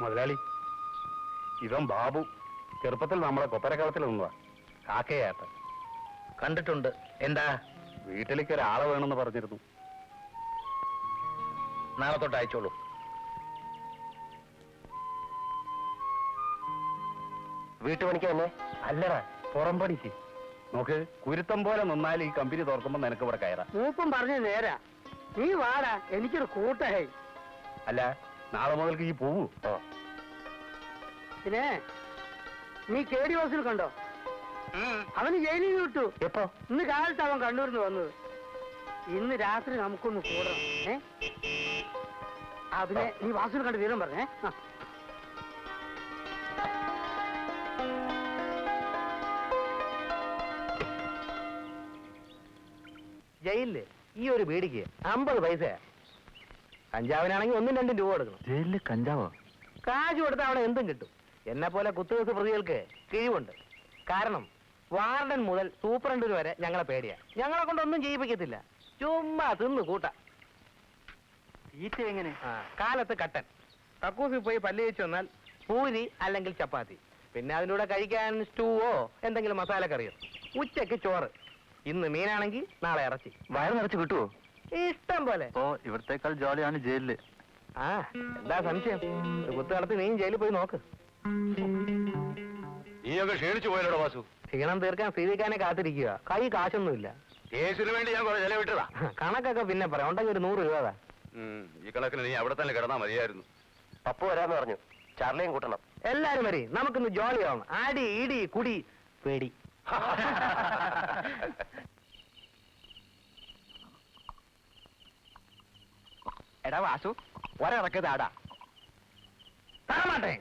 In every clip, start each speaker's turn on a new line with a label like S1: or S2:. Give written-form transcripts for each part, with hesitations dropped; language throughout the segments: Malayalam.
S1: മുതലാളി, ഇവൻ ബാബു. ചെറുപ്പത്തിൽ നമ്മളെ കൊപ്പരക്കളത്തിൽ നിന്നുവാ. കാക്കയാത്ത
S2: കണ്ടിട്ടുണ്ട്. എന്താ?
S1: വീട്ടിലേക്ക് ഒരാളെ വേണമെന്ന് പറഞ്ഞിരുന്നു.
S2: നാളെ തൊട്ട് അയച്ചോളൂ.
S1: വീട്ടുപണിക്ക് തന്നെ? അല്ലടാ, പുറംപടിക്ക്. നോക്ക്, കുരുത്തം പോലെ നിന്നാൽ ഈ കമ്പനി തുറക്കുമ്പോ നിനക്ക് ഇവിടെ കയറാം.
S3: മൂപ്പം പറഞ്ഞു നേരാ. നീ വാടാ, എനിക്കൊരു കൂട്ടായി.
S1: അല്ല, നാളെ മുതൽക്ക് ഈ പോവൂ.
S3: പിന്നെ നീ കേടി ഹൗസിൽ കണ്ടോ? അവന് ജയിലിൽ നിന്ന് വിട്ടു.
S1: എപ്പോ?
S3: ഇന്ന് കാലത്ത് അവൻ കണ്ണൂരിന്ന് വന്നത്. ഇന്ന് രാത്രി നമുക്കൊന്ന് കൂടണം. പിന്നെ നീ വാസുവിനെ കണ്ട് വിവരം പറഞ്ഞേ.
S2: ജയിലില് ഈ ഒരു ബീഡിക്ക് 50 പൈസയാ. കഞ്ചാവിനാണെങ്കിൽ 1-2 രൂപ കൊടുക്കണം.
S1: ജയിലില് കഞ്ചാവോ?
S2: കാശ് കൊടുത്താൽ അവിടെ എന്തും കിട്ടും. എന്നെ പോലെ കുത്തുകേസ് പ്രതികൾക്ക് കിഴിവുണ്ട്. കാരണം വാർഡൻ മുതൽ സൂപ്രണ്ടിന് വരെ ഞങ്ങളെ പേടിയാ. ഞങ്ങളെ കൊണ്ടൊന്നും ചെയ്യിപ്പിക്കത്തില്ല. ചുമ്മാ തിന്നു കൂട്ട.
S3: ഈറ്റ എങ്ങനെ?
S2: കാലത്ത് കട്ടൻ, കക്കൂസിൽ പോയി പല്ല് കഴിച്ചു വന്നാൽ പൂരി അല്ലെങ്കിൽ ചപ്പാത്തി, പിന്നെ അതിൻ്റെ കൂടെ കഴിക്കാൻ സ്റ്റൂവോ എന്തെങ്കിലും മസാലക്കറിയോ. ഉച്ചയ്ക്ക് ചോറ്. ഇന്ന് മീനാണെങ്കിൽ നാളെ ഇറച്ചി.
S1: വയറ് നിറച്ച് കിട്ടുവോ?
S2: ഇഷ്ടം പോലെ.
S1: ഇവിടത്തേക്കാൾ ജോലിയാണ് ജയിലില്.
S2: എന്താ സംശയം? ഒരു കുത്ത് നടത്തി നീയും ജയിലിൽ പോയി നോക്ക്.
S1: നീയൊക്കെ ക്ഷീണിച്ചു പോയല്ലോ വാസു.
S2: ക്ഷീണം തീർക്കാൻ സ്ഥിതിക്കാനെ കാത്തിരിക്കുക. കൈ കാശൊന്നുമില്ല.
S1: കേസിന് വേണ്ടി ഞാൻ കുറെ ചെലവിട്ടതാ.
S2: കണക്കൊക്കെ പിന്നെ പറയാം. ഉണ്ടെങ്കിൽ ഒരു 100 രൂപ.
S1: ഈ കണക്കിന് നീ അവിടെ തന്നെ കിടന്നാ മതിയായിരുന്നു.
S2: പപ്പു വരാന്ന് പറഞ്ഞു. ചാർലിയും കൂട്ടണം. എല്ലാരും വരി, നമുക്കിന്ന് ജോളിയാവണം. ആടി ഇടി കുടി പേടി. എടാ വാസു, ഒരിറക്കതാടാ. തരമാട്ടെ.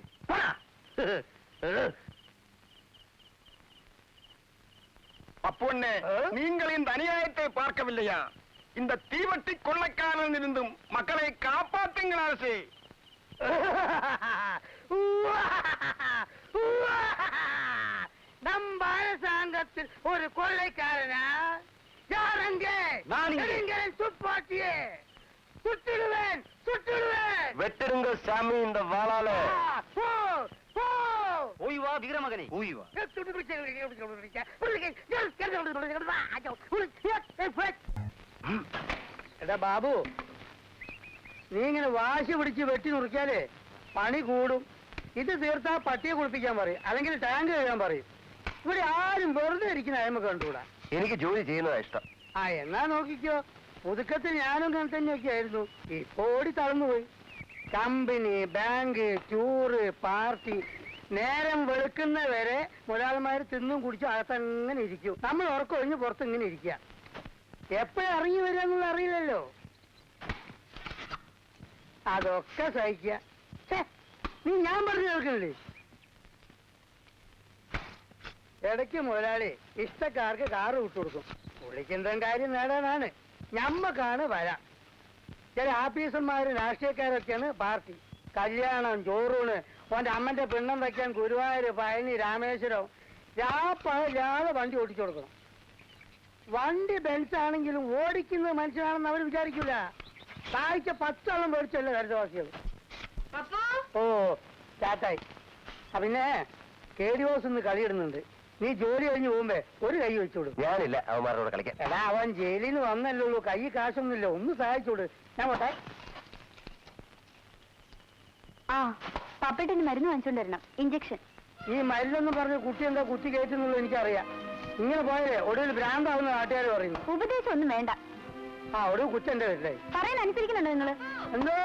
S4: அப்பொண்ணே நீங்கள் இந்த அநியாயத்தை பார்க்கவில்லையா? இந்த தீவட்டி கொள்ளைக்காரனிலிருந்தும் மக்களை காப்பாற்றுங்கள் அரசே.
S3: நம்ம அரசாங்கத்தில் ஒரு கொள்ளைக்காரனா? யாரங்கே? துப்பாக்கியே சுட்டுடுவேன், சுட்டுடுவேன்.
S1: வெட்டிடுங்க சாமி இந்த வாளால.
S2: போய் வா வீரமகனே, போய் வா.
S3: എടാ ബാബു, നീ ഇങ്ങനെ വാശി പിടിച്ച് വെട്ടി നുറുക്കിയാലേ പണി കൂടും. ഇത് തീർത്താ പട്ടിയെ കുളിപ്പിക്കാൻ പറയും, അല്ലെങ്കിൽ ടാങ്ക് കഴുകാൻ പറയും. ഇവിടെ ആരും വെറുതെ ഇരിക്കുന്ന അയമ കണ്ടുകൂടാ.
S1: എനിക്ക് ജോലി ചെയ്യുന്നതാ ഇഷ്ടം.
S3: എന്നാ നോക്കിക്കോ. പുതുക്കത്തിൽ ഞാനും അങ്ങനെ തന്നെയൊക്കെ ആയിരുന്നു. ഇപ്പൊ ഓടി തളർന്നുപോയി. കമ്പനി, ബാങ്ക്, ടൂറ്, പാർട്ടി, നേരം വെളുക്കുന്ന വരെ മുതലാളിമാര് തിന്നും കുടിച്ചും അകത്തങ്ങനെ ഇരിക്കും. നമ്മൾ ഉറക്കൊഴിഞ്ഞ് പുറത്ത് ഇങ്ങനെ ഇരിക്കുക. എപ്പോഴിറങ്ങി വരിക എന്നുള്ള അറിയില്ലല്ലോ. അതൊക്കെ സഹിക്കുക. നീ ഞാൻ പറഞ്ഞു കേൾക്കണില്ലേ? ഇടയ്ക്ക് മുതലാളി ഇഷ്ടക്കാർക്ക് കാറ് വിട്ടുകൊടുക്കും. പുള്ളിക്കെന്തും കാര്യം നേടാനാണ്. ഞമ്മക്കാണ് വരാം. ചില ആഫീസർമാര് രാഷ്ട്രീയക്കാരൊക്കെയാണ് പാർട്ടി. കല്യാണം, ചോറൂണ്, ഓന്റെ അമ്മന്റെ പിണ്ണം വയ്ക്കാൻ ഗുരുവായൂർ, പഴനി, രാമേശ്വരം രാപ്പകലാതെ വണ്ടി ഓടിച്ചു കൊടുക്കണം. വണ്ടി ബെൻസ് ആണെങ്കിലും ഓടിക്കുന്നത് മനുഷ്യനാണെന്ന് അവർ വിചാരിക്കില്ല. താഴ്ച 10 ആളും മേടിച്ചല്ലേ ഹരിതവാസികൾ. ഓ ചാറ്റായി. പിന്നെ കേഡിയോസ് ഇന്ന് കളിയിടുന്നുണ്ട്. നീ ജോലി കഴിഞ്ഞ് പോകുമ്പേ ഒരു കൈ വെച്ചോളൂ.
S1: ഞാനില്ല അവന്മാരോട് കളിക്കാൻ.
S3: എടാ, അവൻ ജയിലിൽ നിന്ന് വന്നല്ലേ, കൈ കാശൊന്നുമില്ല. ഒന്ന് സഹായിച്ചോട്. ഞാൻ പോട്ടെ.
S5: പപ്പേട്ടിന് മരുന്ന് വാങ്ങിച്ചോണ്ട് വരണം. ഇഞ്ചക്ഷൻ.
S3: ഈ മരുന്നൊന്നും പറഞ്ഞ് കുട്ടി എന്താ കുത്തി കയറ്റുന്നുള്ളൂ എനിക്കറിയാം. ഇങ്ങനെ പോയാലേ ഒടുവിൽ ഭ്രാന്താവുന്ന നാട്ടുകാർ പറയുന്നു.
S5: ഉപദേശം ഒന്നും വേണ്ട.
S3: ഒടുവ് കുറ്റന്റെ വീട്ടിലേ
S5: പറയാൻ അനുസരിക്കുന്നുണ്ടോ നിങ്ങള്?
S3: എന്തോ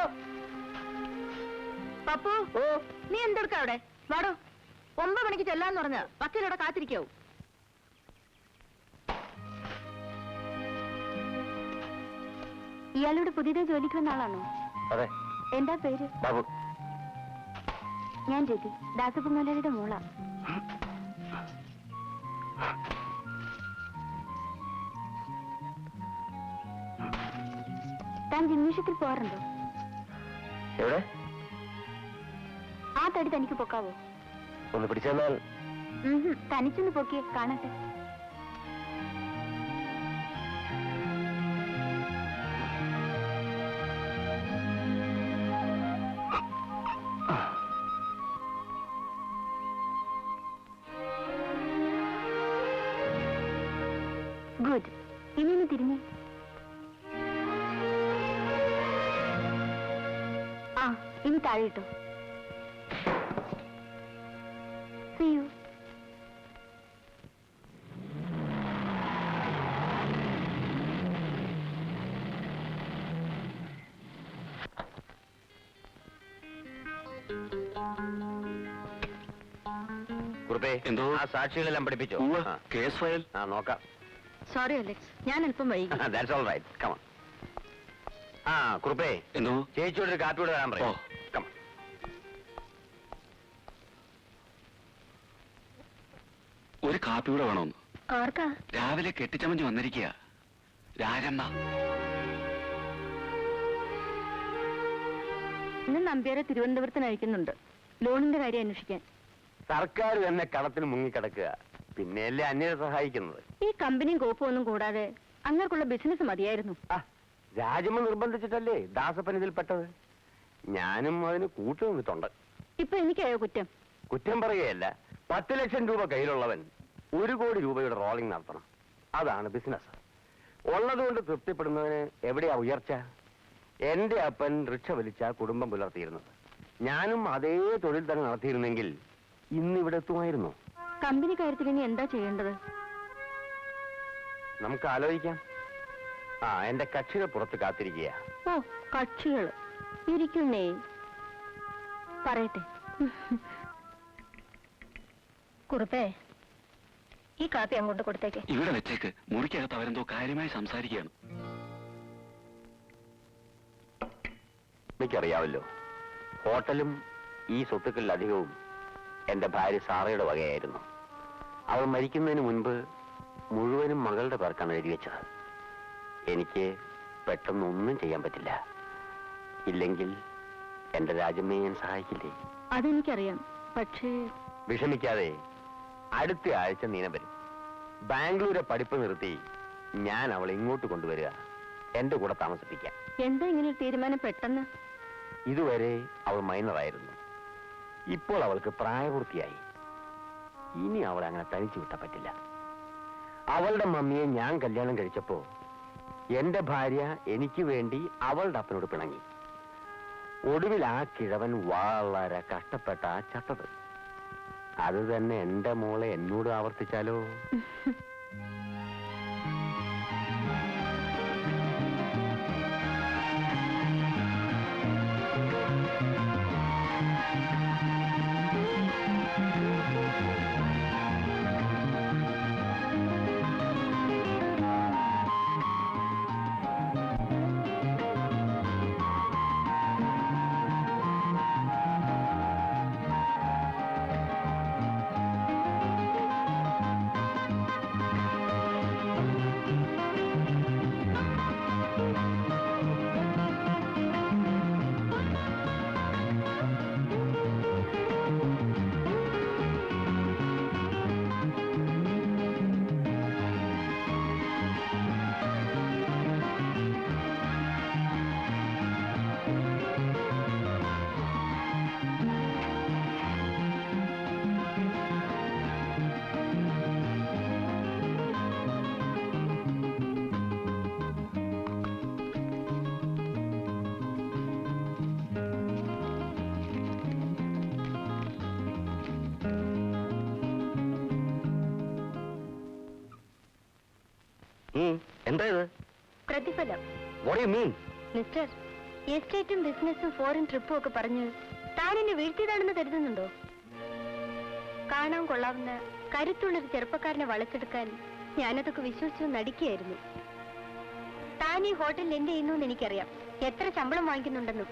S5: പപ്പു, നീ എന്തെടുക്ക അവിടെ? വാടോ, 9 മണിക്ക് ചെല്ലാന്ന് പറഞ്ഞ വക്കീലവിടെ കാത്തിരിക്കാവൂ. ഇയാളോട് പുതിയതായി ജോലിക്ക് വന്ന ആളാണോ?
S1: അതെ.
S5: എന്താ പേര്?
S1: ബാബു.
S5: ഞാൻ രതി, ദാസപ്പുങ്ങാലയുടെ മോളാ. താൻ ജിംനേഷ്യത്തിൽ പോകാറുണ്ടോ?
S1: എവിടെ?
S5: ആ തടി തനിക്ക് പൊക്കാവോ?
S1: ഒന്ന് പിടിച്ചെന്നാൽ.
S5: തനിച്ചൊന്ന് പൊക്കിയേ കാണട്ടെ. ഇനി ഒന്ന് തിരിഞ്ഞേ. ആ, ഇനി താഴെ ഇട്ടു. See you.
S1: കുറുപ്പേ,
S6: എന്തോ?
S1: ആ സാക്ഷികളെല്ലാം പഠിപ്പിച്ചോ?
S6: കേസ് ഫയൽ
S1: ആ നോക്കാം.
S5: സോറി അലക്സ്, ഞാൻ അല്പം വൈകി.
S1: That's all right. Come on. ആ കുറുപ്പേ,
S6: എന്തോ?
S1: ചേച്ചിയോട് ഒരു കാപ്പിയോട് തരാൻ പറയോ?
S6: ഓ.
S1: കം.
S6: ഒരു കാപ്പി കൂടെ വേണമെന്ന്.
S5: ആർക്കാ?
S6: രാവിലെ കെട്ടിച്ചമഞ്ഞ് വന്നിരിക്കുക രാജമ്മ.
S5: ഇന്ന് നമ്പ്യാരെ തിരുവനന്തപുരത്തിന് അയക്കുന്നുണ്ട്, ലോണിന്റെ കാര്യം അന്വേഷിക്കാൻ.
S1: സർക്കാർ തന്നെ കടത്തിൽ മുങ്ങിക്കിടക്കുക, പിന്നെയല്ലേ അന്യരെ സഹായിക്കുന്നത്.
S5: ഈ കമ്പനിയും കോപ്പും ഒന്നും കൂടാതെ അങ്ങർക്കുള്ള ബിസിനസ് മതിയായിരുന്നു.
S1: ആ, രാജമ്മ നിർബന്ധിച്ചിട്ടല്ലേ ദാസപ്പൻ ഇതിൽപ്പെട്ടത്. ഞാനും അതിന് കൂട്ടുനിന്നിട്ടുണ്ട്.
S5: ഇപ്പൊ എനിക്കായോ കുറ്റം?
S1: കുറ്റം പറയുകയല്ല, 10 ലക്ഷം രൂപ കയ്യിലുള്ളവൻ 1 കോടി രൂപയുടെ റോളിംഗ് നടത്തണം. അതാണ് ബിസിനസ്. ഉള്ളതുകൊണ്ട് തൃപ്തിപ്പെടുന്നതിന് എവിടെയാ ഉയർച്ച? എന്റെ അപ്പൻ റിക്ഷ വലിച്ച കുടുംബം പുലർത്തിയിരുന്നത്. ഞാനും അതേ തൊഴിൽ തന്നെ നടത്തിയിരുന്നെങ്കിൽ ഇന്നിവിടെ എത്തുമായിരുന്നു.
S5: കമ്പനി കാര്യത്തിൽ ഇനി എന്താ ചെയ്യേണ്ടത്?
S1: നമുക്ക് ആലോചിക്കാം. ആ, എന്റെ കക്ഷികൾ പുറത്ത് കാത്തിരിക്കുക.
S5: ഓ, കക്ഷികള് ഇരിക്കുന്നേ, പറയട്ടെ. കുറുപ്പേ, ഈ കാപ്പി അങ്ങോട്ട് കൊടുത്തേക്ക്.
S6: ഇവിടെ വെച്ചേക്ക്. മുറിക്കകത്ത് അവരെന്തോ കാര്യമായി സംസാരിക്കുകയാണ്.
S1: എനിക്കറിയാമല്ലോ, ഹോട്ടലും ഈ സ്വത്തുക്കളിലധികവും എന്റെ ഭാര്യ സാറയുടെ വകയായിരുന്നു. അവൾ മരിക്കുന്നതിന് മുൻപ് മുഴുവനും മകളുടെ പേർക്കാണ് എഴുതി വെച്ചത്. എനിക്ക് പെട്ടെന്നൊന്നും ചെയ്യാൻ പറ്റില്ല. ഇല്ലെങ്കിൽ എന്റെ രാജമ്മയെ ഞാൻ സഹായിക്കില്ലേ?
S5: അതെനിക്കറിയാം, പക്ഷേ
S1: വിഷമിക്കാതെ, അടുത്ത ആഴ്ച നീന വരും. ബാംഗ്ലൂരെ പഠിപ്പ് നിർത്തി ഞാൻ അവളെ ഇങ്ങോട്ട് കൊണ്ടുവരിക, എന്റെ കൂടെ താമസിപ്പിക്കാം.
S5: എന്താ ഇങ്ങനെ ഒരു തീരുമാനം പെട്ടെന്ന്?
S1: ഇതുവരെ അവൾ മൈനറായിരുന്നു. ഇപ്പോൾ അവൾക്ക് പ്രായപൂർത്തിയായി. ഇനി അവളെ അങ്ങനെ തനിച്ചു വിട്ടാൻ പറ്റില്ല. അവളുടെ മമ്മിയെ ഞാൻ കല്യാണം കഴിച്ചപ്പോ എന്റെ ഭാര്യ എനിക്ക് വേണ്ടി അവളുടെ അപ്പനോട് പിണങ്ങി. ഒടുവിൽ ആ കിഴവൻ വളരെ കഷ്ടപ്പെട്ട ചത്തത്. അത് തന്നെ എന്റെ മോളെ എന്നോട് ആവർത്തിച്ചാലോ? എന്താ ഇത്?
S5: പ്രതിഫലം.
S1: What do you mean?
S5: Mister, എസ്റ്റേറ്റും ബിസിനസ്സും ഫോറിൻ ട്രിപ്പും ഒക്കെ പറഞ്ഞ് താൻ എന്നെ വീഴ്ത്തിയതാണെന്ന് കരുതുന്നുണ്ടോ? കാണാൻ കൊള്ളാവുന്ന കരുത്തുള്ളൊരു ചെറുപ്പക്കാരനെ വളച്ചെടുക്കാൻ ഞാനതൊക്കെ വിശ്വസിച്ചു നടിക്കുകയായിരുന്നു. താൻ ഈ ഹോട്ടലിൽ എന്ത് ചെയ്യുന്നു എന്ന് എനിക്കറിയാം, എത്ര ശമ്പളം വാങ്ങിക്കുന്നുണ്ടെന്നും.